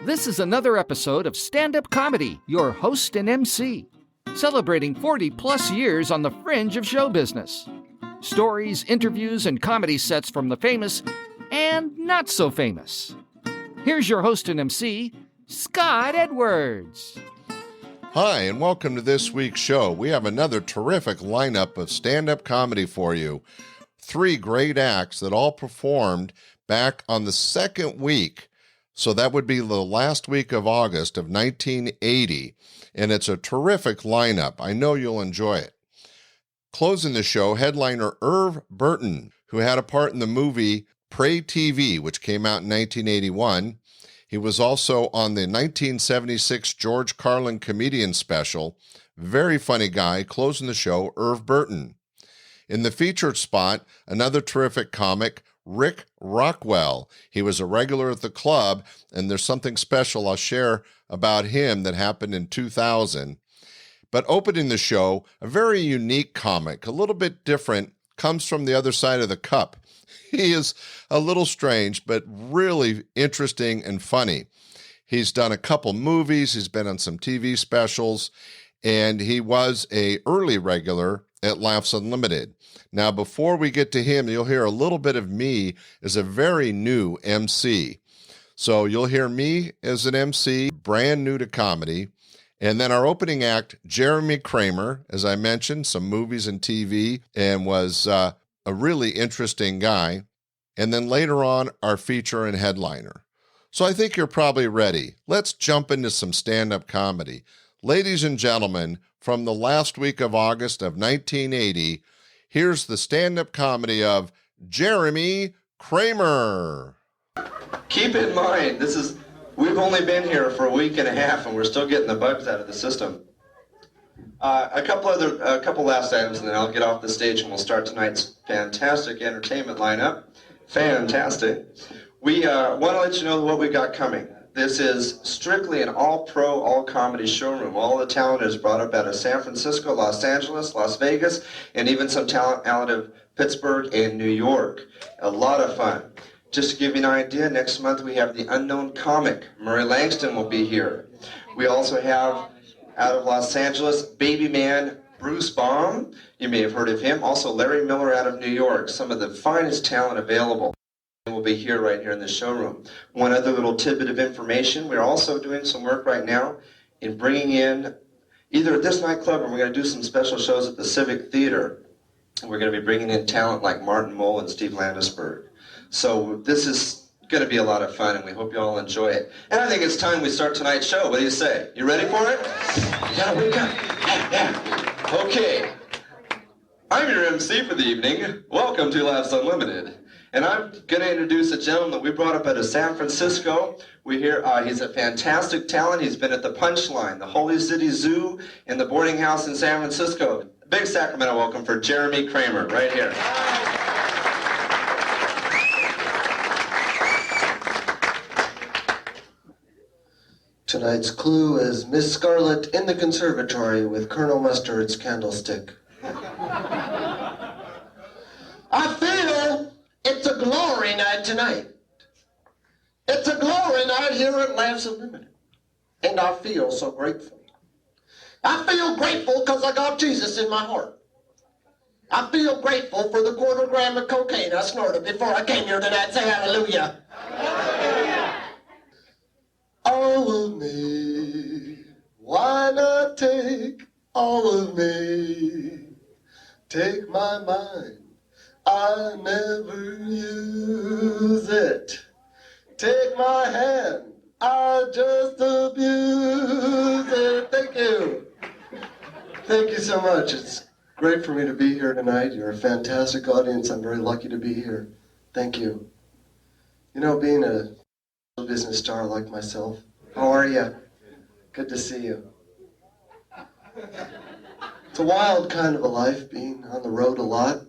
This is another episode of Standup Comedy, your host and MC, celebrating 40-plus years on the fringe of show business. Stories, interviews, and comedy sets from the famous and not so famous. Here's your host and MC, Scott Edwards. Hi, and welcome to this week's show. We have another terrific lineup of stand-up comedy for you. 3 great acts that all performed back on the second week. So that would be the last week of August of 1980. And it's a terrific lineup. I know you'll enjoy it. Closing the show, headliner Irv Burton, who had a part in the movie Pray TV, which came out in 1981. He was also on the 1976 George Carlin comedian special. Very funny guy. Closing the show, Irv Burton. In the featured spot, another terrific comic, Rick Rockwell. He was a regular at the club, and there's something special I'll share about him that happened in 2000. But opening the show, a very unique comic, a little bit different, comes from the other side of the cup. He is a little strange, but really interesting and funny. He's done a couple movies, he's been on some TV specials, and he was an early regular at Laughs Unlimited. Now, before we get to him, you'll hear a little bit of me as a very new MC. So you'll hear me as an MC, brand new to comedy. And then our opening act, Jeremy Kramer, as I mentioned, some movies and TV, and was a really interesting guy. And then later on, our feature and headliner. So I think you're probably ready. Let's jump into some stand-up comedy. Ladies and gentlemen, from the last week of August of 1980, here's the stand-up comedy of Jeremy Kramer. Keep in mind, we've only been here for a week and a half, and we're still getting the bugs out of the system. A couple last items, and then I'll get off the stage, and we'll start tonight's fantastic entertainment lineup. Fantastic. We want to let you know what we got coming. This is strictly an all-pro, all-comedy showroom. All the talent is brought up out of San Francisco, Los Angeles, Las Vegas, and even some talent out of Pittsburgh and New York. A lot of fun. Just to give you an idea, next month we have the unknown comic. Murray Langston will be here. We also have, out of Los Angeles, Baby Man Bruce Baum. You may have heard of him. Also Larry Miller out of New York. Some of the finest talent available will be here right here in the showroom. One other little tidbit of information. We're also doing some work right now in bringing in, either at this nightclub or we're going to do some special shows at the Civic Theater. And we're going to be bringing in talent like Martin Mull and Steve Landesberg. So this is going to be a lot of fun, and we hope you all enjoy it. And I think it's time we start tonight's show. What do you say? You ready for it? You gotta wake up. Yeah. Okay. I'm your MC for the evening. Welcome to Laughs Unlimited. And I'm going to introduce a gentleman that we brought up out of San Francisco. We hear he's a fantastic talent. He's been at the Punchline, the Holy City Zoo, and the boarding house in San Francisco. Big Sacramento welcome for Jeremy Kramer, right here. Tonight's clue is Miss Scarlet in the conservatory with Colonel Mustard's candlestick. I feel it's a glory night tonight. It's a glory night here at Laughs Unlimited. And I feel so grateful. I feel grateful because I got Jesus in my heart. I feel grateful for the 1/4 gram of cocaine I snorted before I came here tonight. Say hallelujah. All of me, why not take all of me? Take my mind, I never use it. Take my hand, I just abuse it. Thank you. Thank you so much. It's great for me to be here tonight. You're a fantastic audience. I'm very lucky to be here. Thank you. You know, being a business star like myself. How are you? Good to see you. It's a wild kind of a life, being on the road a lot,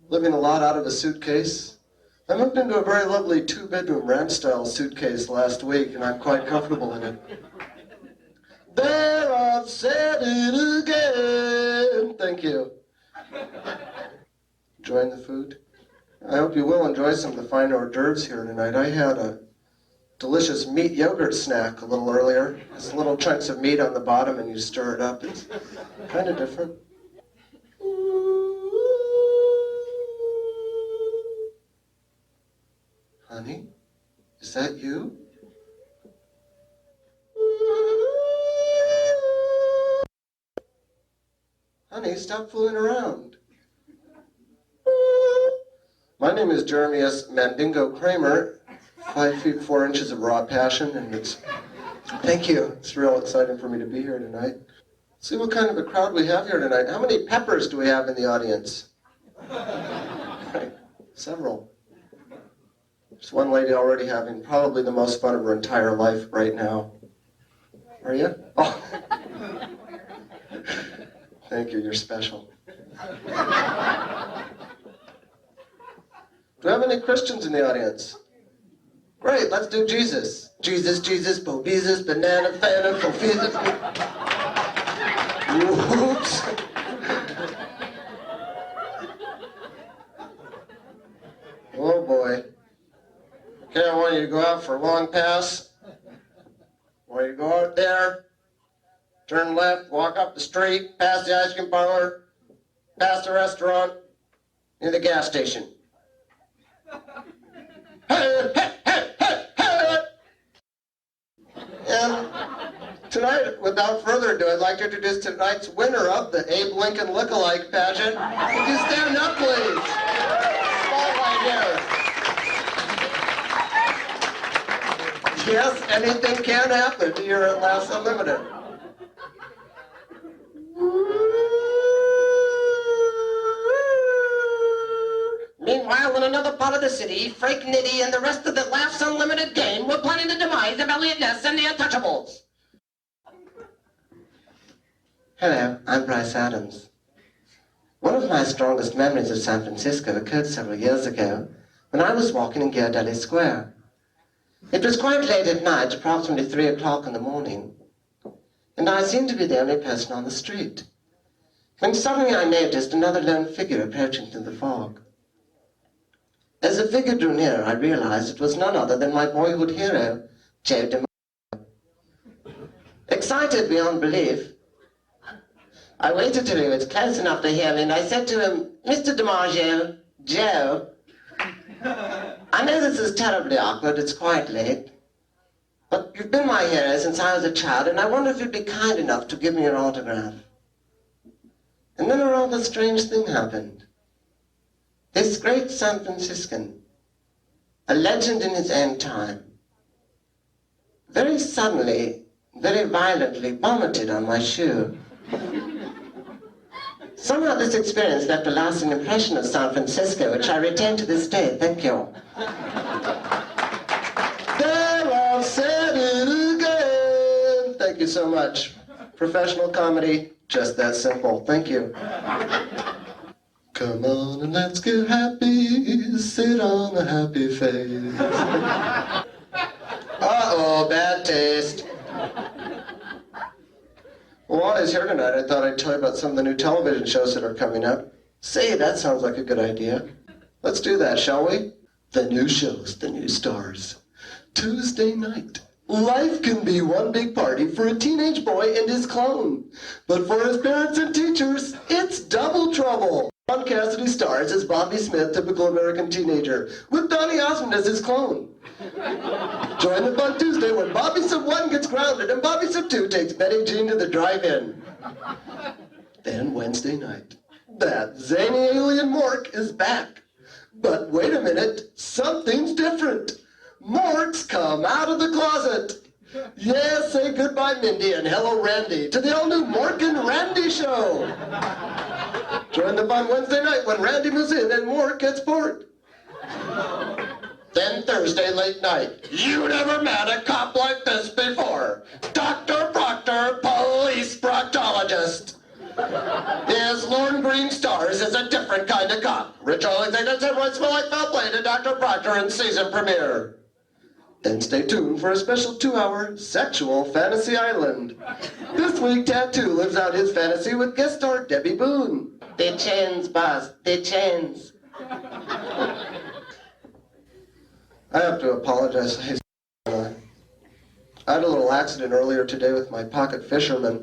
living a lot out of a suitcase. I moved into a very lovely 2-bedroom ranch-style suitcase last week, and I'm quite comfortable in it. There, I've said it again. Thank you. Enjoying the food? I hope you will enjoy some of the fine hors d'oeuvres here tonight. I had delicious meat yogurt snack a little earlier. It's little chunks of meat on the bottom and you stir it up. It's kind of different. Honey, is that you? Honey, stop fooling around. My name is Jeremy Mandingo Kramer, 5 feet 4 inches of raw passion, and thank you. It's real exciting for me to be here tonight. See what kind of a crowd we have here tonight. How many peppers do we have in the audience? Right, several. There's one lady already having probably the most fun of her entire life right now. Are you? Oh. Thank you, you're special. Do we have any Christians in the audience? Great, let's do Jesus. Jesus, Jesus, Bo Jesus, banana, fana, Fofizis. Whoops. Oh boy. Okay, I want you to go out for a long pass. I want you to go out there, turn left, walk up the street, past the ice cream parlor, past the restaurant, near the gas station. Hey, hey, hey, hey, hey! And tonight, without further ado, I'd like to introduce tonight's winner of the Abe Lincoln Lookalike pageant. Would you stand up, please? Spotlight here. Yes, anything can happen. You're at Laughs Unlimited. Meanwhile, in another part of the city, Frank Nitty and the rest of the Laughs Unlimited gang were planning the demise of Elliot Ness and the Untouchables. Hello, I'm Bryce Adams. One of my strongest memories of San Francisco occurred several years ago when I was walking in Ghirardelli Square. It was quite late at night, approximately 3 o'clock in the morning, and I seemed to be the only person on the street, when suddenly I noticed another lone figure approaching through the fog. As the figure drew nearer, I realized it was none other than my boyhood hero, Joe DiMaggio. Excited beyond belief, I waited till he was close enough to hear me, and I said to him, "Mr. DiMaggio, Joe, I know this is terribly awkward, it's quite late, but you've been my hero since I was a child, and I wonder if you'd be kind enough to give me your autograph." And then a rather strange thing happened. This great San Franciscan, a legend in his own time, very suddenly, very violently vomited on my shoe. Somehow this experience left a lasting impression of San Francisco, which I retain to this day. Thank you. There, I've said it again. Thank you so much. Professional comedy, just that simple. Thank you. Come on and let's get happy. Sit on a happy face. Uh-oh, bad taste. Well, while I was here tonight, I thought I'd tell you about some of the new television shows that are coming up. Say, that sounds like a good idea. Let's do that, shall we? The new shows, the new stars. Tuesday night. Life can be one big party for a teenage boy and his clone. But for his parents and teachers, it's double trouble. Ron Cassidy stars as Bobby Smith, typical American teenager, with Donny Osmond as his clone. Join the fun Tuesday when Bobby Sub 1 gets grounded and Bobby Sub 2 takes Betty Jean to the drive-in. Then Wednesday night, that zany alien Mork is back. But wait a minute, something's different. Mork's come out of the closet. Yeah, say goodbye, Mindy, and hello, Randy, to the all-new Mork and Randy show. Join the fun Wednesday night when Randy moves in and Mork gets bored. Then Thursday late night. You never met a cop like this before. Dr. Proctor, police proctologist. Yes, Lorne Green stars as a different kind of cop. Rich Alexander said what smell like foul play to Dr. Proctor in season premiere. Then stay tuned for a special 2-hour Sexual Fantasy Island. This week, Tattoo lives out his fantasy with guest star Debbie Boone. The chains, boss, the chains. I have to apologize. Hey, I had a little accident earlier today with my pocket fisherman,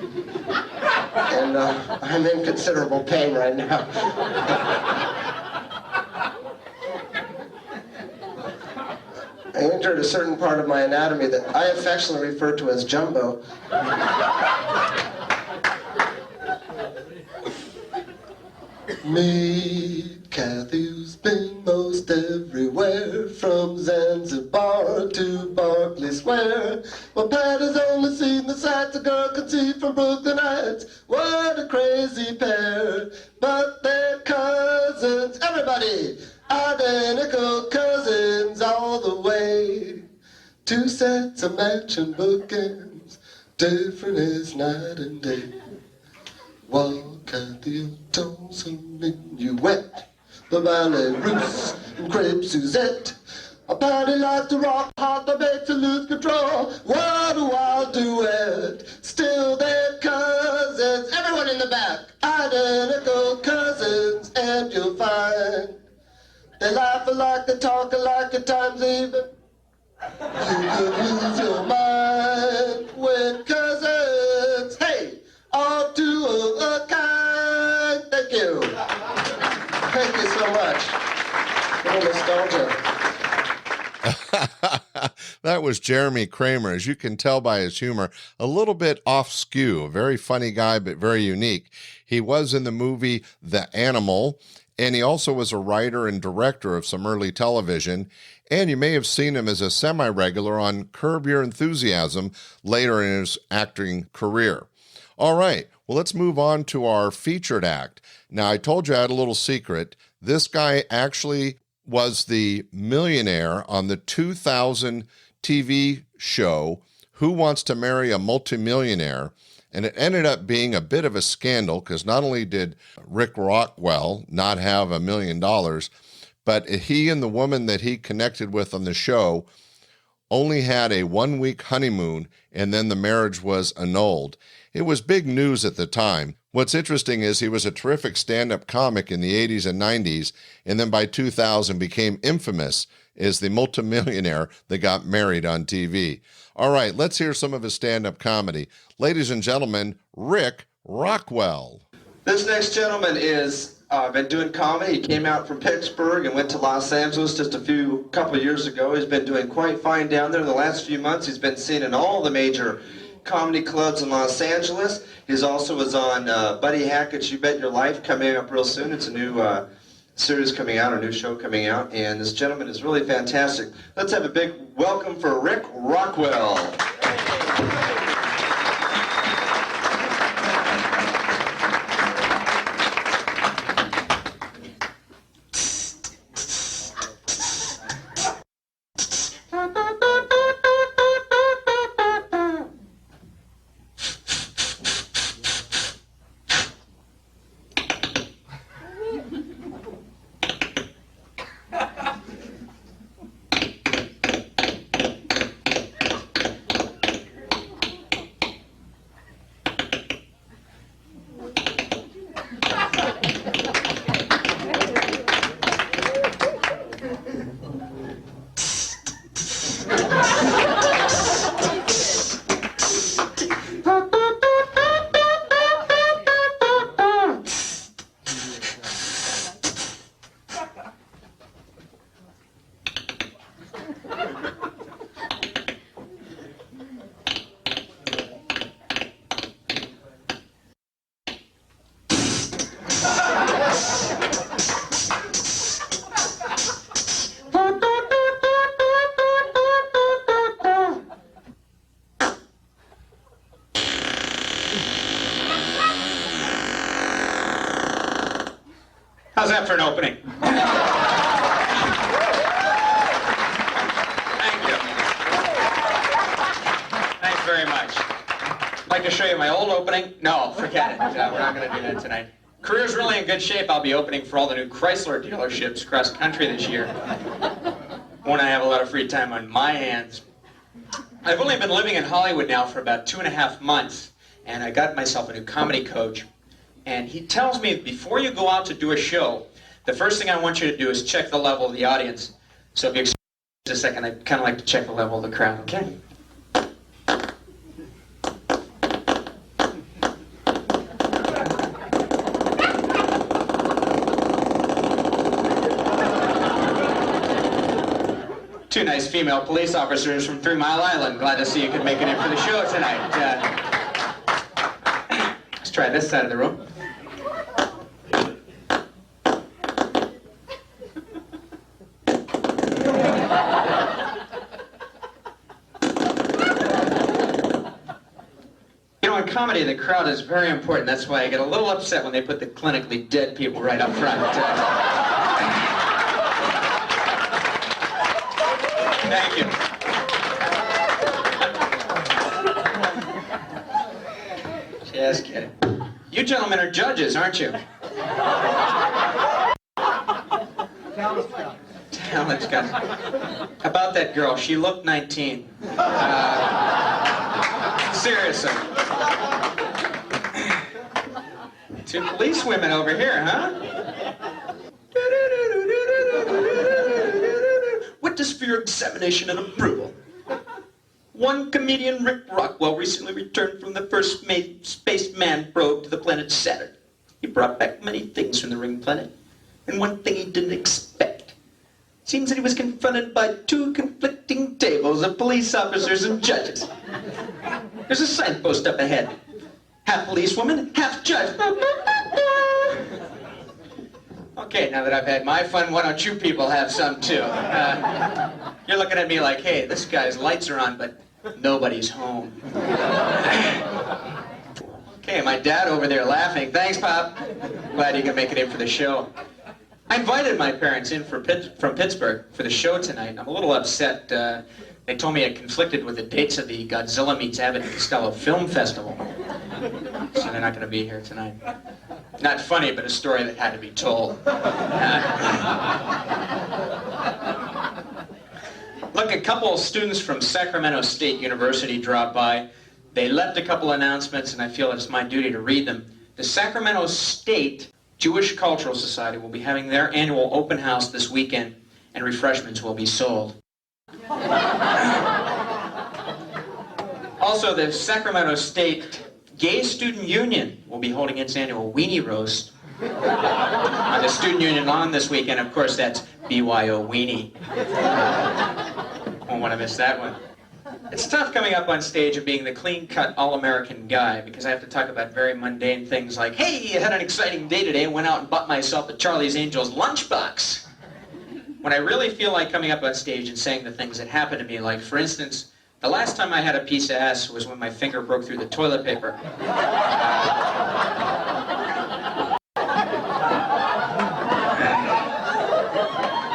and I'm in considerable pain right now. I injured a certain part of my anatomy that I affectionately refer to as jumbo. Meet Kathy, who's been most everywhere, from Zanzibar to Berkeley Square. Well, Pat has only seen the sights a girl can see from Brooklyn Heights. What a crazy pair, but they're cousins. Everybody, identical cousins all the way. Two sets of matching bookends, different as night and day. While Kathy toes a minuet, the ballet russe and crepe Suzette. A party like to rock hard, the makes to lose control. What a wild duet, still they're cousins. Everyone in the back, identical cousins, and you'll find they laugh alike, they talk alike, at times even you could lose your mind when cousins, hey, all two of a kind. Thank you. Thank you so much. A little nostalgia. That was Jeremy Kramer. As you can tell by his humor, a little bit off skew, a very funny guy, but very unique. He was in the movie The Animal, and he also was a writer and director of some early television. And you may have seen him as a semi-regular on Curb Your Enthusiasm later in his acting career. All right, well, let's move on to our featured act. Now, I told you I had a little secret. This guy actually was the millionaire on the 2000 TV show, Who Wants to Marry a Multimillionaire? And it ended up being a bit of a scandal because not only did Rick Rockwell not have $1 million, but he and the woman that he connected with on the show only had a 1-week honeymoon, and then the marriage was annulled. It was big news at the time. What's interesting is he was a terrific stand-up comic in the 80s and 90s, and then by 2000 became infamous as the multimillionaire that got married on TV. All right, let's hear some of his stand-up comedy. Ladies and gentlemen, Rick Rockwell. This next gentleman is been doing comedy. He came out from Pittsburgh and went to Los Angeles just a couple of years ago. He's been doing quite fine down there in the last few months. He's been seen in all the major comedy clubs in Los Angeles. He also was on Buddy Hackett's You Bet Your Life, coming up real soon. It's a new series coming out, a new show coming out, and this gentleman is really fantastic. Let's have a big welcome for Rick Rockwell. How's that for an opening? Thank you. Thanks very much. I'd like to show you my old opening. No, forget it. We're not going to do that tonight. Career's really in good shape. I'll be opening for all the new Chrysler dealerships across the country this year when I have a lot of free time on my hands. I've only been living in Hollywood now for about 2.5 months, and I got myself a new comedy coach. And he tells me, before you go out to do a show, the first thing I want you to do is check the level of the audience. So if you excuse me a second, I'd kind of like to check the level of the crowd, okay? Two nice female police officers from 3 Mile Island. Glad to see you could make it in for the show tonight. Let's try this side of the room. You know, in comedy, the crowd is very important. That's why I get a little upset when they put the clinically dead people right up front. Thank you. Just kidding. You gentlemen are judges, aren't you? Talent scout. About that girl, she looked 19. Seriously. Two police women over here, huh? Witness for your examination and approval. One comedian, Rick Rockwell, recently returned from the first space man probe to the planet Saturn. He brought back many things from the ring planet, and one thing he didn't expect. Seems that he was confronted by two conflicting tables of police officers and judges. There's a signpost up ahead. Half policewoman, half judge. Okay, now that I've had my fun, why don't you people have some too? You're looking at me like, hey, this guy's lights are on, but nobody's home. Okay, my dad over there laughing. Thanks, Pop. Glad you can make it in for the show. I invited my parents in from Pittsburgh for the show tonight. I'm a little upset. They told me it conflicted with the dates of the Godzilla Meets Abbott and Costello Film Festival. So they're not going to be here tonight. Not funny, but a story that had to be told. Look, a couple of students from Sacramento State University dropped by. They left a couple announcements, and I feel it's my duty to read them. The Sacramento State Jewish Cultural Society will be having their annual open house this weekend, and refreshments will be sold. Also, the Sacramento State Gay Student Union will be holding its annual Weenie Roast on the Student Union lawn this weekend. Of course, that's BYO Weenie. Won't want to miss that one. It's tough coming up on stage and being the clean-cut, all-American guy, because I have to talk about very mundane things like, hey, I had an exciting day today and went out and bought myself a Charlie's Angels lunchbox. When I really feel like coming up on stage and saying the things that happened to me, like, for instance, the last time I had a piece of ass was when my finger broke through the toilet paper.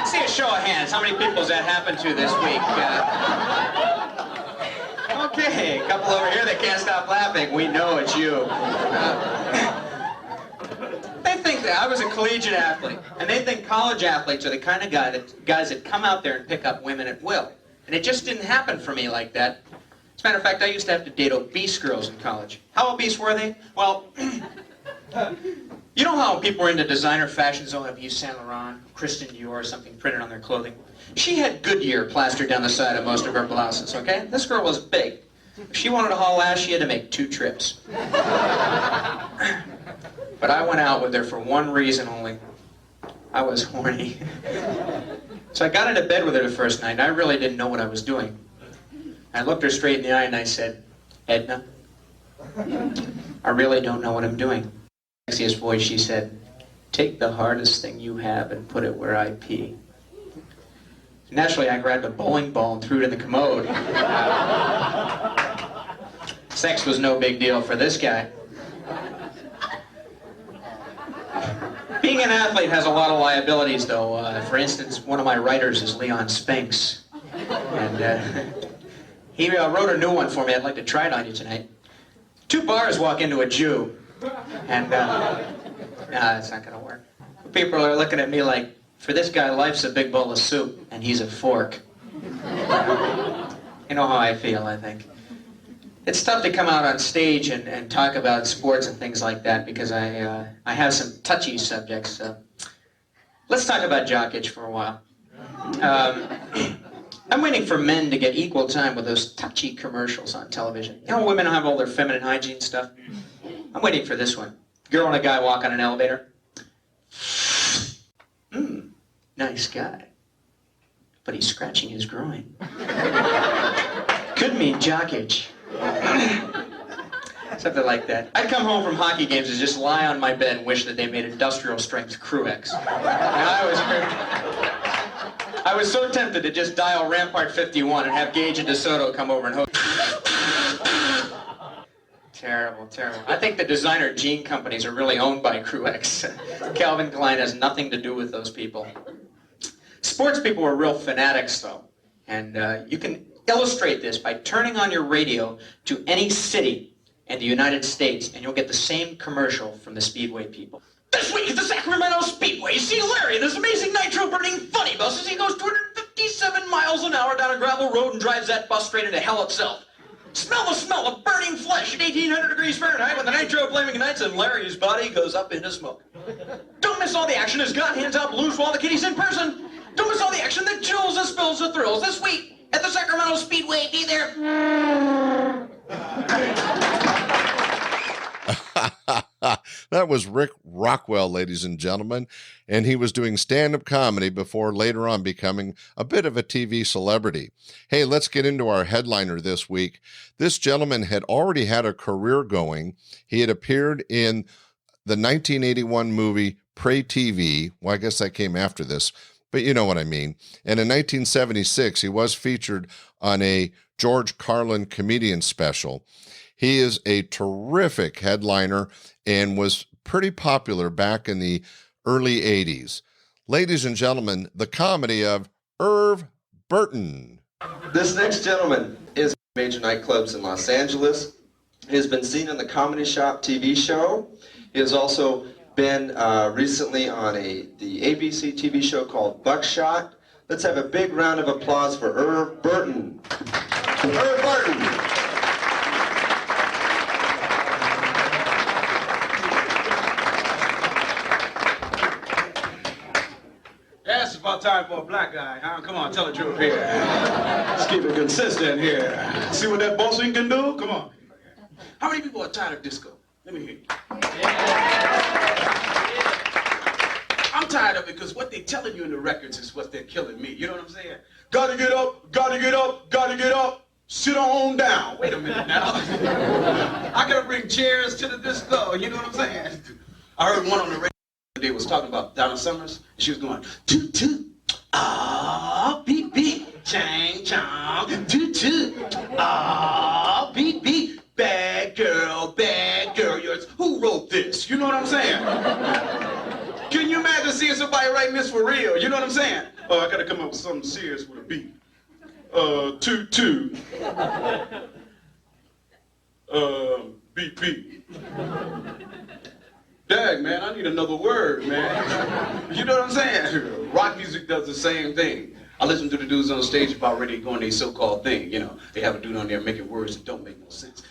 See a show of hands. How many people has that happened to this week? Okay, a couple over here that can't stop laughing. We know it's you. They think that I was a collegiate athlete, and they think college athletes are the kind of guys that come out there and pick up women at will. And it just didn't happen for me like that. As a matter of fact, I used to have to date obese girls in college. How obese were they? Well, you know how people were into designer fashions, they'll have Yves Saint Laurent, Christian Dior, or something printed on their clothing. She had Goodyear plastered down the side of most of her blouses, okay? This girl was big. If she wanted to haul ass, she had to make 2 trips. But I went out with her for one reason only. I was horny. So I got into bed with her the first night, and I really didn't know what I was doing. I looked her straight in the eye and I said, Edna, I really don't know what I'm doing. Sexiest voice, she said, take the hardest thing you have and put it where I pee. Naturally, I grabbed a bowling ball and threw it in the commode. Sex was no big deal for this guy. Being an athlete has a lot of liabilities, though. For instance, one of my writers is Leon Spinks. And he wrote a new one for me. I'd like to try it on you tonight. 2 bars walk into a Jew. And, nah, it's not going to work. People are looking at me like, for this guy, life's a big bowl of soup, and he's a fork. You know how I feel, I think. It's tough to come out on stage and talk about sports and things like that because I have some touchy subjects. Let's talk about jock itch for a while. I'm waiting for men to get equal time with those touchy commercials on television. You know, women have all their feminine hygiene stuff. I'm waiting for this one. Girl and a guy walk on an elevator. Nice guy. but he's scratching his groin. Could mean jock itch. Something like that. I'd come home from hockey games and just lie on my bed and wish that they made industrial strength Cruex. I was so tempted to just dial Rampart 51 and have Gage and DeSoto come over and hook. Terrible, terrible. I think the designer jean companies are really owned by Cruex. Calvin Klein has nothing to do with those people. Sports people are real fanatics, though. And you can illustrate this by turning on your radio to any city in the United States, and you'll get the same commercial from the Speedway people. This week at the Sacramento Speedway, see Larry in his amazing nitro-burning funny bus as he goes 257 miles an hour down a gravel road and drives that bus straight into hell itself. Smell the smell of burning flesh at 1,800 degrees Fahrenheit when the nitro flame ignites and Larry's body goes up into smoke. Don't miss all the action as God hands out blues while the kitty's in person. Don't miss all the action that chills and spills the thrills this week at the Sacramento Speedway. Be there. That was Rick Rockwell, ladies and gentlemen, and he was doing stand-up comedy before later on becoming a bit of a TV celebrity. Hey, let's get into our headliner this week. This gentleman had already had a career going. He had appeared in the 1981 movie Pray TV. Well, I guess that came after this, but you know what I mean. And in 1976, he was featured on a George Carlin comedian special. He is a terrific headliner and was pretty popular back in the early 80s. Ladies and gentlemen, the comedy of Irv Burton. This next gentleman is in major nightclubs in Los Angeles. He has been seen on the Comedy Shop TV show. He has also been recently on the ABC TV show called Buckshot. Let's have a big round of applause for Irv Burton. Irv Burton. It's about time for a black guy, huh? Come on, tell the truth here. Let's keep it consistent here. See what that bossing can do? Come on. How many people are tired of disco? Let me hear you. I'm tired of it because what they're telling you in the records is what they're killing me. You know what I'm saying? Gotta get up, gotta get up, gotta get up. Sit on down. Wait a minute now. I gotta bring chairs to the disco. You know what I'm saying? I heard one on the radio. They was talking about Donna Summers, and she was going, toot toot, ah, beep beep, chang chong, toot toot, ah, beep beep, bad girl, yours. Who wrote this? You know what I'm saying? Can you imagine seeing somebody writing this for real? You know what I'm saying? Oh, I gotta come up with something serious with a beat. Toot toot, beep beep. Dag, man, I need another word, man. You know what I'm saying? Rock music does the same thing. I listen to the dudes on stage about ready to go on their so-called thing, you know. They have a dude on there making words that don't make no sense.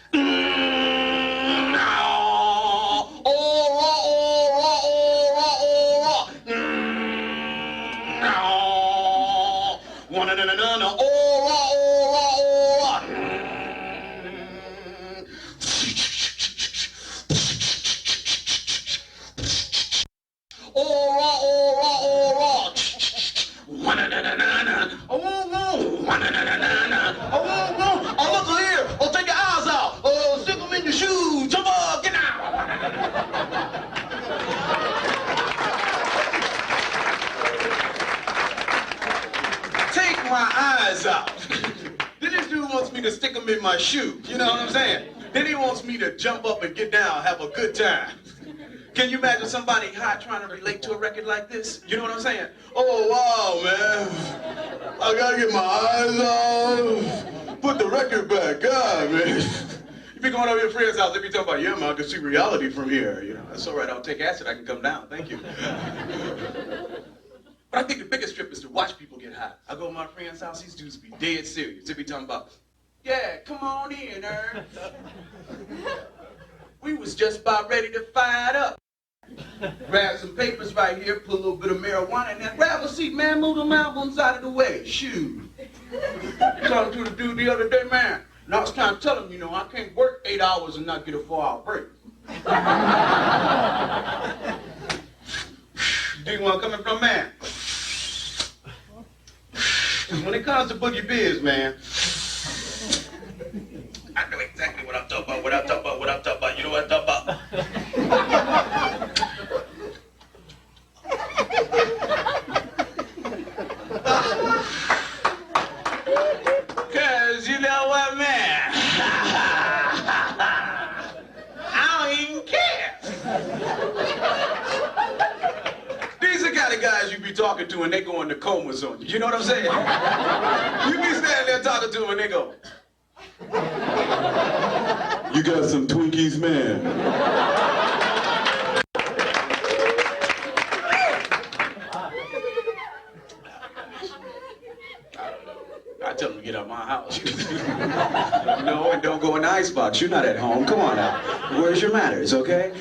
Oh, look here. Oh, take your eyes out. Oh, stick them in your shoes. Jump up. Get out. Take my eyes out. Then this dude wants me to stick them in my shoe. You know what I'm saying? Then he wants me to jump up and get down, have a good time. Can you imagine somebody high trying to relate to a record like this? You know what I'm saying? Oh, wow, man. I gotta get my eyes off. Put the record back. God, man. You be going over your friend's house, they be talking about, yeah, man, I can see reality from here. You know, that's all right, I'll take acid, I can come down. Thank you. But I think the biggest trip is to watch people get high. I go to my friend's house, these dudes be dead serious. They be talking about, yeah, come on in, Irv. We was just about ready to fire it up. Grab some papers right here, put a little bit of marijuana in there. Grab a seat, man, move them albums out of the way. Shoot. Talking to the dude the other day, man. And I was trying to tell him, you know, I can't work 8 hours and not get a 4-hour break. Do you want coming from, man? When it comes to Boogie Biz, man, I know exactly what I'm talking about, what I'm talking about, what I'm talking about. You know what I'm talking about? Cause you know what, man? I don't even care. These are the kind of guys you be talking to and they go into comas on you. You know what I'm saying? You be standing there talking to them and they go, you got some Twinkies, man. I tell them to get out of my house. No, and don't go in the icebox. You're not at home. Come on now. Where's your manners, okay?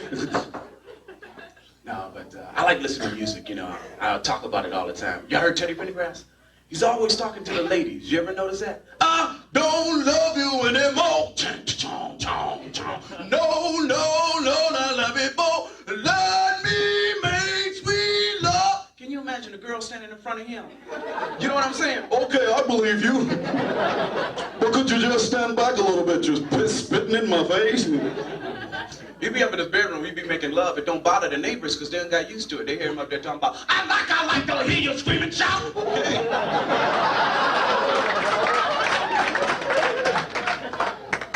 No, but I like listening to music, you know. I talk about it all the time. Y'all heard Teddy Pendergrass? He's always talking to the ladies. You ever notice that? I don't love you anymore. No, not love it more. Let me make sweet love. Can you imagine a girl standing in front of him? You know what I'm saying? Okay, I believe you. But could you just stand back a little bit, just spitting in my face? He'd be up in his bedroom, we'd be making love. It don't bother the neighbors because they done got used to it. They hear him up there talking about, I like to hear you scream and shout. Okay.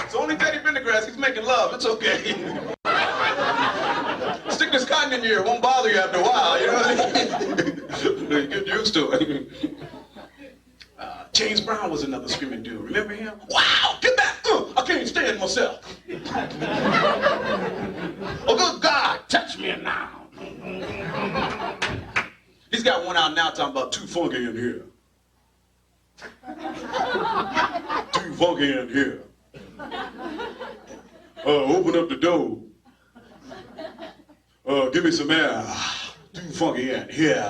It's only Teddy Pendergrass, he's making love, it's okay. Stick this cotton in your ear, it won't bother you after a while, you know what I mean? You get used to it. James Brown was another screaming dude. Remember him? Wow, get back! I can't stand myself. Oh, good God, touch me now. He's got one out now talking about too funky in here. Too funky in here. Open up the door. Give me some air. Too funky in here.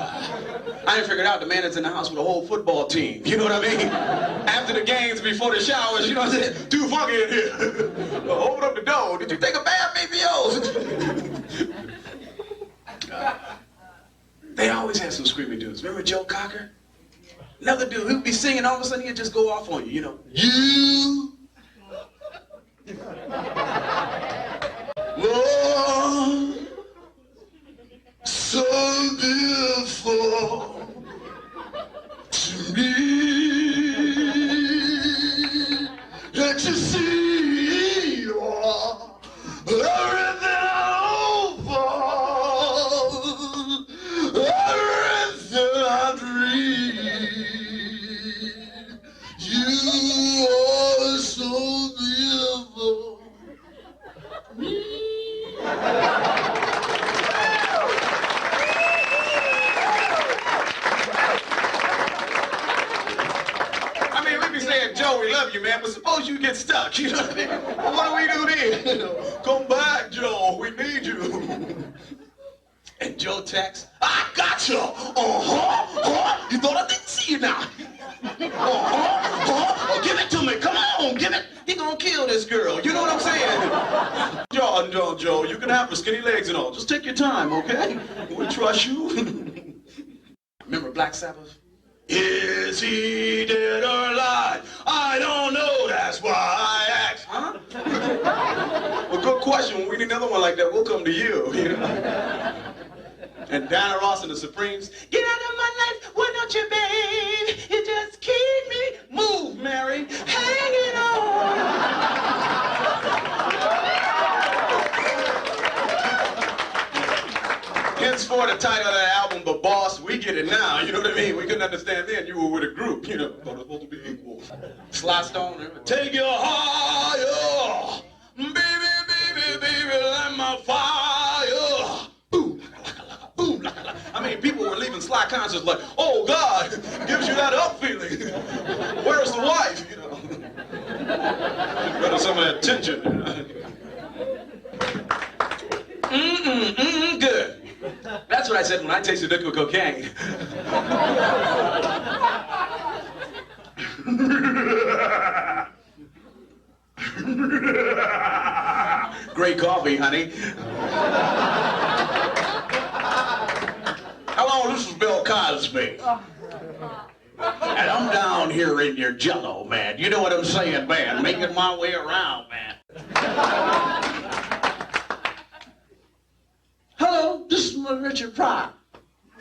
I ain't figured out the man that's in the house with a whole football team. You know what I mean? After the games, before the showers, you know what I'm saying? Too funky in here. Open up the door. Did you take a bath, baby? They always had some screaming dudes. Remember Joe Cocker? Another dude who'd be singing, all of a sudden he'd just go off on you, you know. You. Oh. So beautiful to me that you see everything over, everything I dream. You are so beautiful. Joe, we love you, man, but suppose you get stuck, you know what I mean? What do we do then? Come back, Joe, we need you. And Joe texts, I got you. You thought I didn't see you now. Give it to me, come on, give it. He gonna kill this girl, you know what I'm saying? Joe, you can have her skinny legs and all. Just take your time, okay? We trust you. Remember Black Sabbath? Is he dead or alive? I don't know, that's why I asked. Huh? Well, good question. When we need another one like that, we'll come to you, you know? And Diana Ross and the Supremes. Get out of my life, why don't you, babe? You just keep me. Move, Mary. Hanging on. Henceforth, the title of the album, But Boss, we get it now, you know what I mean? We couldn't understand then you were with a group, you know. Thought it was supposed to be equal. Sly Stone, remember? Take you higher, baby, light my fire. Boom, laka, boom, laka. I mean, people were leaving Sly concerts like, oh, God, gives you that up feeling. Where's the wife, you know? Better some of that tension. Good. That's what I said when I tasted liquid cocaine. Great coffee, honey. Hello, this is Bill Cosby. And I'm down down here in your jello, man. You know what I'm saying, man? Making my way around, man. Hello, this is my Richard Pryor.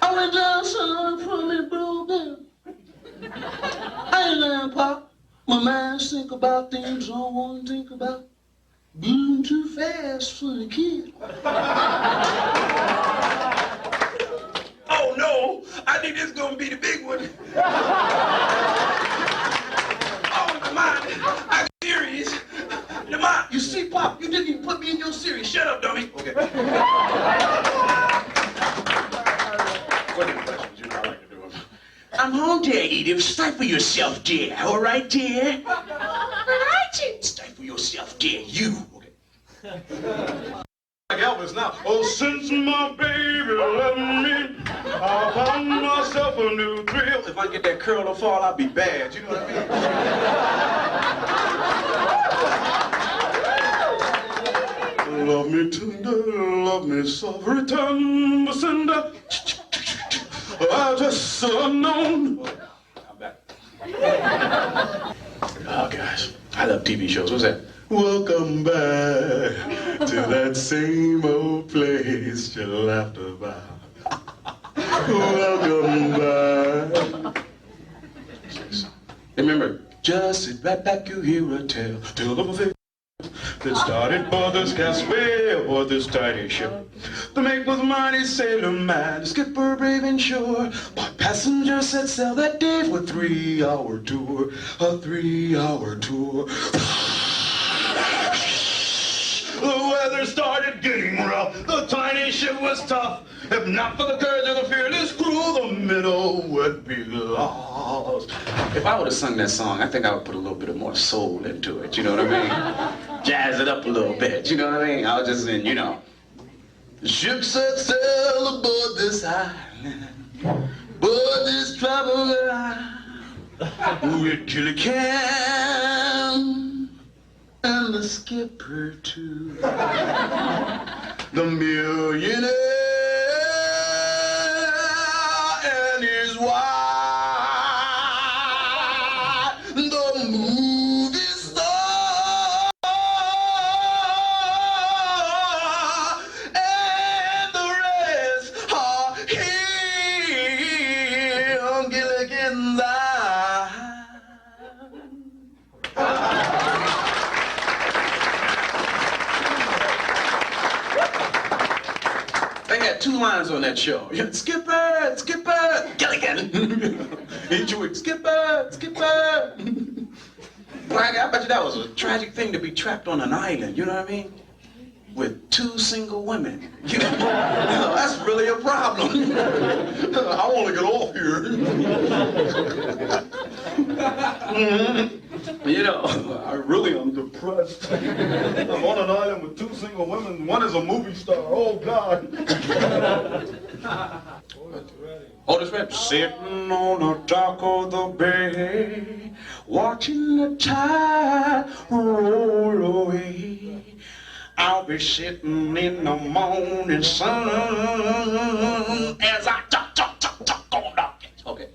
I went down somewhere from me blue bill. I ain't there, Pop. My mind think about things I don't want to think about. Moving too fast for the kid. Oh no, I think this is gonna be the big one. Oh, come on, I'm serious. Come on, you see, Pop, you didn't even put me in your series. Shut up, dummy. Okay. What impressions? You know I like to do them. I'm home, dear Edith. Stifle yourself, dear. All right, dear? All right, dear. Stifle yourself, dear. You. Okay. Like Elvis now. Oh, since my baby left me, I found myself a new thrill. If I get that curl to fall, I'll be bad. You know what I mean? Love me tender, love me soft, return the sender. I just unknown. I'm back. Oh, gosh. I love TV shows. What's that? Welcome back to that same old place you laughed about. Welcome back. Remember, just sit right back, you hear a tale of a thing that started for this castaway or this tiny ship. The mate was mighty sailor man, the skipper brave and sure. But passengers set sail that day for a 3-hour tour, a 3-hour tour. The weather started getting rough, the tiny ship was tough. If not for the courage of the fearless crew, the minnow would be lost. If I would have sung that song, I think I would put a little bit of more soul into it, you know what I mean? Jazz it up a little bit, you know what I mean? I was just in, you know. The ship set sail aboard this island, aboard this traveler island, with Killer Cam and the skipper too. The millionaire and his wife, the movie star, and the rest are here on Gilligan's Island. They had 2 lines on that show. Skipper, Skipper, Gilligan. Enjoy it, Skipper, Skipper. Like, I bet you that was a tragic thing to be trapped on an island, you know what I mean? With 2 single women. You know, that's really a problem. I want to get off here. You know, I really am depressed. I'm on an island with 2 single women. One is a movie star. Oh, God. Oh, this man. Sitting on the dock of the bay, watching the tide roll away. I'll be sitting in the morning sun as I talk on the... Okay.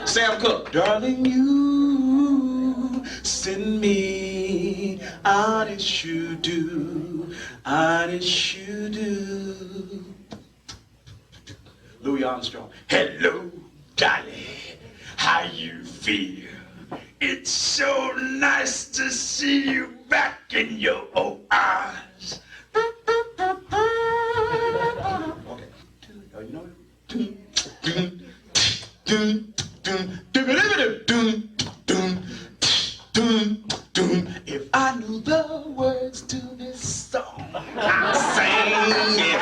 Sam Cooke. Darling, you send me out as you do, out as you do. Louis Armstrong. Hello, darling, how you feel? It's so nice to see you back in your old eyes. Okay. You know if I knew the words to this song, I'd sing it.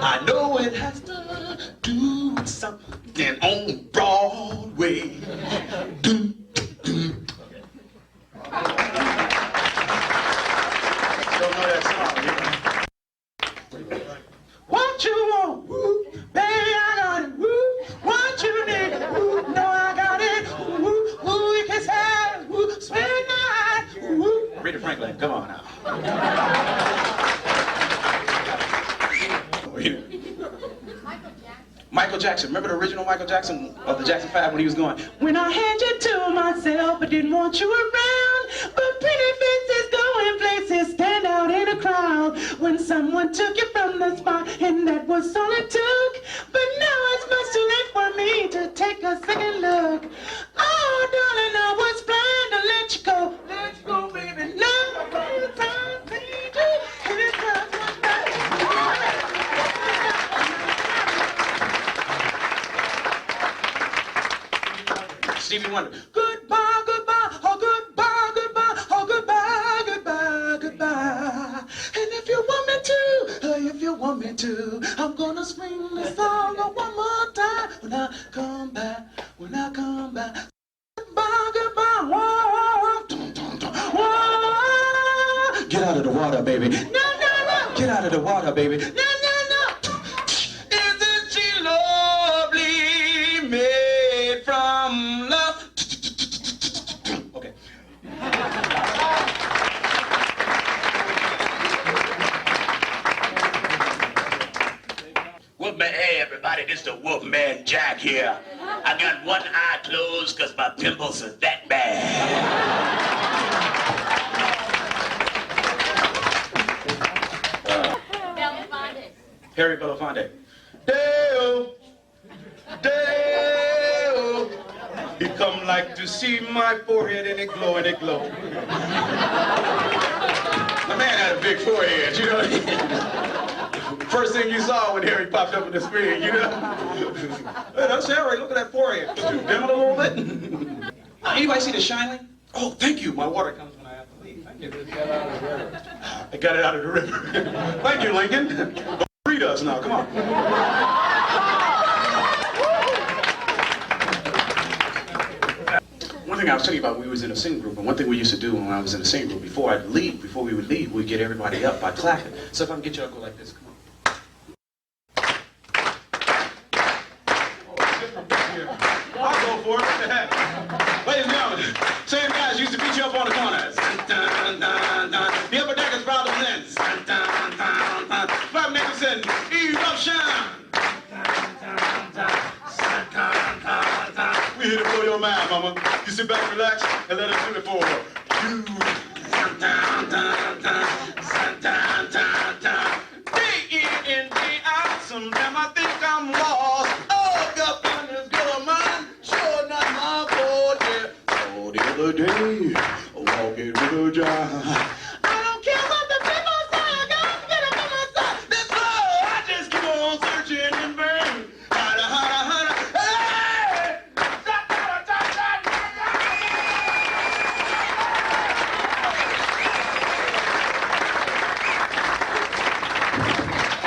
I know it has to do with something on Broadway. Don't know that song, What you want? Woo. Baby, I got it. Woo. What you need? Woo. No, I got it. Woo. Woo, you can say, woo. Spend the night. Woo. Rita Franklin, come on now. Michael Michael Jackson. Remember the original Michael Jackson of the Jackson 5 when he was going, when I had you to myself, I didn't want you around, but pretty faces going places stand out in a crowd. When someone took you from the spot, and that was all it took. But now it's much too late for me to take a second look. Oh, darling, I was blind to let you go. Let you go, baby. No, Stevie Wonder. Goodbye, goodbye, oh goodbye, goodbye, oh goodbye, goodbye, goodbye. And if you want me to, I'm gonna sing this song one more time. When I come back, goodbye, goodbye, whoa, dun, dun, dun, whoa. Get out of the water, baby. No, no, no. Get out of the water, baby. No, no, no. Isn't she lovely, made from love? Okay. Well, hey everybody, this is the Wolfman Jack here. I got one eye closed because my pimples are that bad. Harry Belafonte. Dale, Dale. He come like to see my forehead and it glow and it glow. My man had a big forehead, you know. First thing you saw when Harry popped up on the screen, you know. Hey, that's Harry, look at that forehead. Dim it a little bit. Anybody see The Shining? Oh, thank you. My water comes when I have to leave. Thank you. I got it out of the river. Thank you, Lincoln. Don't read us now, come on. One thing I was telling you about, we was in a singing group, and one thing we used to do when I was in a singing group, before we would leave, we'd get everybody up by clapping. So if I can get you to go like this, come on. I'll go for it. Ladies and gentlemen, same guys used to beat you up on the corners. The upper deckers, Robert Lentz. Bob Nicholson, Eruption. We here to blow your mind, mama. You sit back, relax, and let us do it for you. Day in and day out, sometimes I think I'm lost. Oh, God, goodness, girl of mine, sure not my fault, yeah. Oh, the other day, walking with a job. I don't care what the people say, I gotta get up on my side. That's all, I just keep on searching in vain. Hada, hada, hada, hey!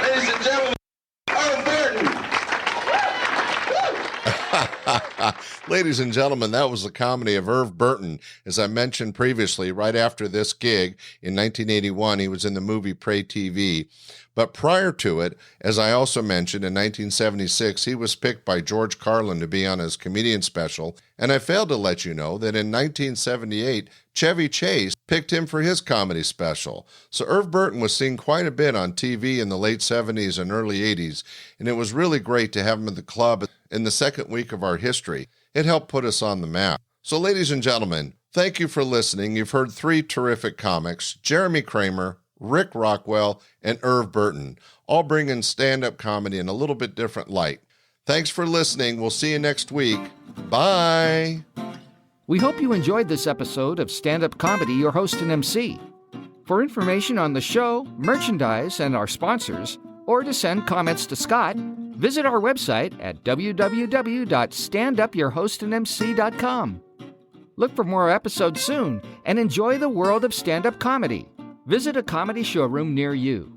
Ladies and gentlemen, Irv Burton. Ladies and gentlemen, that was the comedy of Irv Burton. As I mentioned previously, right after this gig in 1981, he was in the movie Pray TV. But prior to it, as I also mentioned, in 1976, he was picked by George Carlin to be on his comedian special. And I failed to let you know that in 1978, Chevy Chase picked him for his comedy special. So Irv Burton was seen quite a bit on TV in the late 70s and early 80s, and it was really great to have him at the club in the second week of our history. It helped put us on the map. So ladies and gentlemen, thank you for listening. You've heard three terrific comics, Jeremy Kramer, Rick Rockwell, and Irv Burton, all bringing stand-up comedy in a little bit different light. Thanks for listening. We'll see you next week. Bye. We hope you enjoyed this episode of Stand-Up Comedy, your host and MC. For information on the show, merchandise, and our sponsors, or to send comments to Scott, visit our website at www.standupyourhostandmc.com. Look for more episodes soon and enjoy the world of stand-up comedy. Visit a comedy showroom near you.